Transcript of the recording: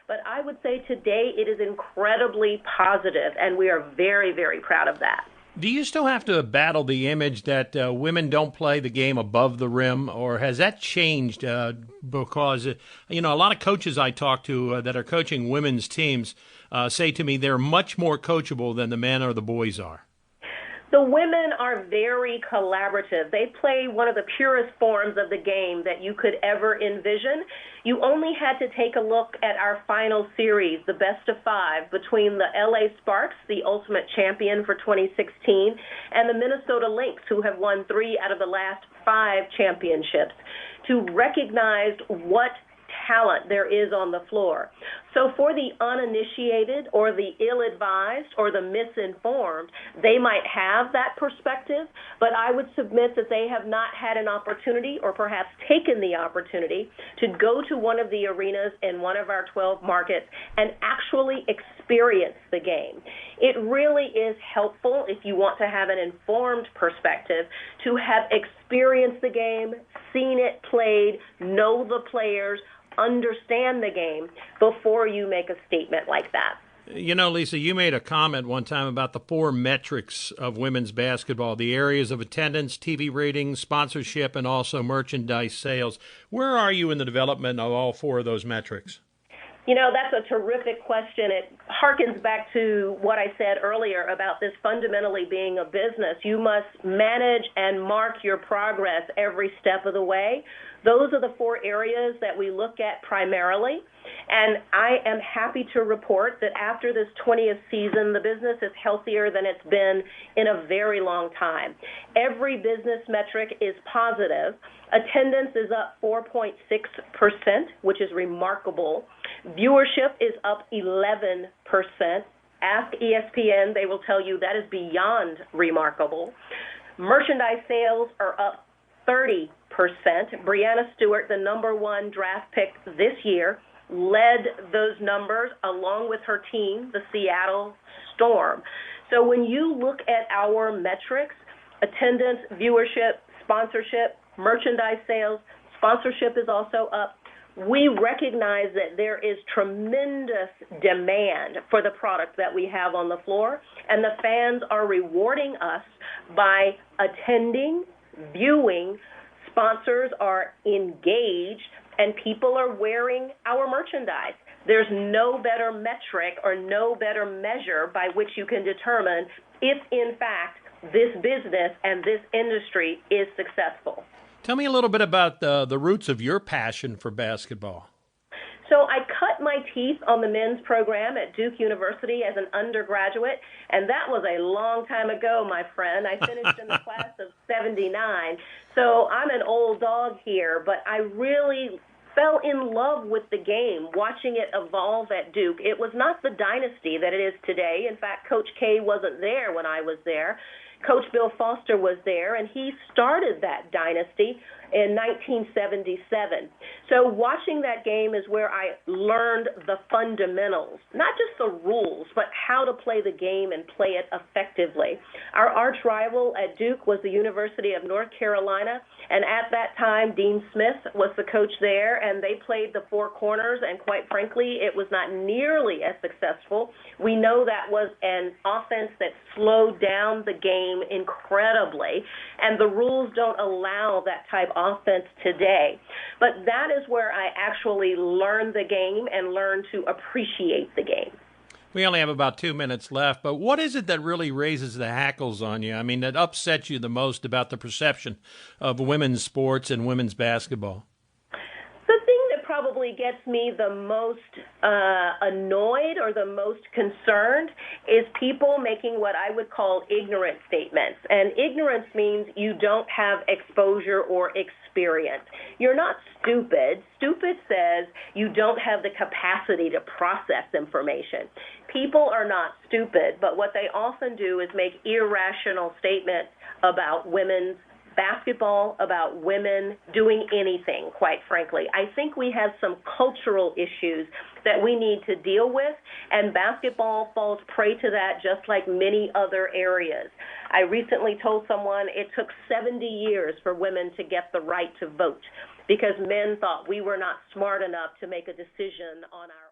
But I would say today it is incredibly positive, and we are very, very proud of that. Do you still have to battle the image that women don't play the game above the rim, or has that changed? Because, a lot of coaches I talk to that are coaching women's teams say to me they're much more coachable than the men or the boys are. The women are very collaborative. They play one of the purest forms of the game that you could ever envision. You only had to take a look at our final series, the best of 5, between the LA Sparks, the ultimate champion for 2016, and the Minnesota Lynx, who have won 3 out of the last 5 championships, to recognize what talent there is on the floor. So for the uninitiated or the ill-advised or the misinformed, they might have that perspective, but I would submit that they have not had an opportunity or perhaps taken the opportunity to go to one of the arenas in one of our 12 markets and actually experience the game. It really is helpful if you want to have an informed perspective to have experienced the game, seen it played, know the players, understand the game before you make a statement like that. Lisa, you made a comment one time about the 4 metrics of women's basketball, the areas of attendance, TV ratings, sponsorship, and also merchandise sales. Where are you in the development of all 4 of those metrics? That's a terrific question. It harkens back to what I said earlier about this fundamentally being a business. You must manage and mark your progress every step of the way. Those are the 4 areas that we look at primarily. And I am happy to report that after this 20th season, the business is healthier than it's been in a very long time. Every business metric is positive. Attendance is up 4.6%, which is remarkable. Viewership is up 11%. Ask ESPN, they will tell you that is beyond remarkable. Merchandise sales are up 30%. Breanna Stewart, the number 1 draft pick this year, led those numbers along with her team, the Seattle Storm. So when you look at our metrics, attendance, viewership, sponsorship, merchandise sales, sponsorship is also up. We recognize that there is tremendous demand for the product that we have on the floor, and the fans are rewarding us by attending, viewing, sponsors are engaged, and people are wearing our merchandise. There's no better metric or no better measure by which you can determine if, in fact, this business and this industry is successful. Tell me a little bit about the roots of your passion for basketball. So I cut my teeth on the men's program at Duke University as an undergraduate, and that was a long time ago, my friend. I finished in the class of 79. So I'm an old dog here, but I really fell in love with the game, watching it evolve at Duke. It was not the dynasty that it is today. In fact, Coach K wasn't there when I was there. Coach Bill Foster was there, and he started that dynasty in 1977. So watching that game is where I learned the fundamentals, not just the rules, but how to play the game and play it effectively. Our arch rival at Duke was the University of North Carolina, and at that time, Dean Smith was the coach there, and they played the 4 corners, and quite frankly, it was not nearly as successful. We know that was an offense that slowed down the game incredibly, and the rules don't allow that type of offense today. But that is where I actually learned the game and learned to appreciate the game. We only have about 2 minutes left, but what is it that really raises the hackles on you? I mean, that upsets you the most about the perception of women's sports and women's basketball? The thing that probably gets me the most annoyed or the most concerned is people making what I would call ignorant statements. And ignorance means you don't have exposure or experience. You're not stupid. Stupid says you don't have the capacity to process information. People are not stupid, but what they often do is make irrational statements about women's basketball, about women doing anything, quite frankly. I think we have some cultural issues that we need to deal with, and basketball falls prey to that just like many other areas. I recently told someone it took 70 years for women to get the right to vote because men thought we were not smart enough to make a decision on our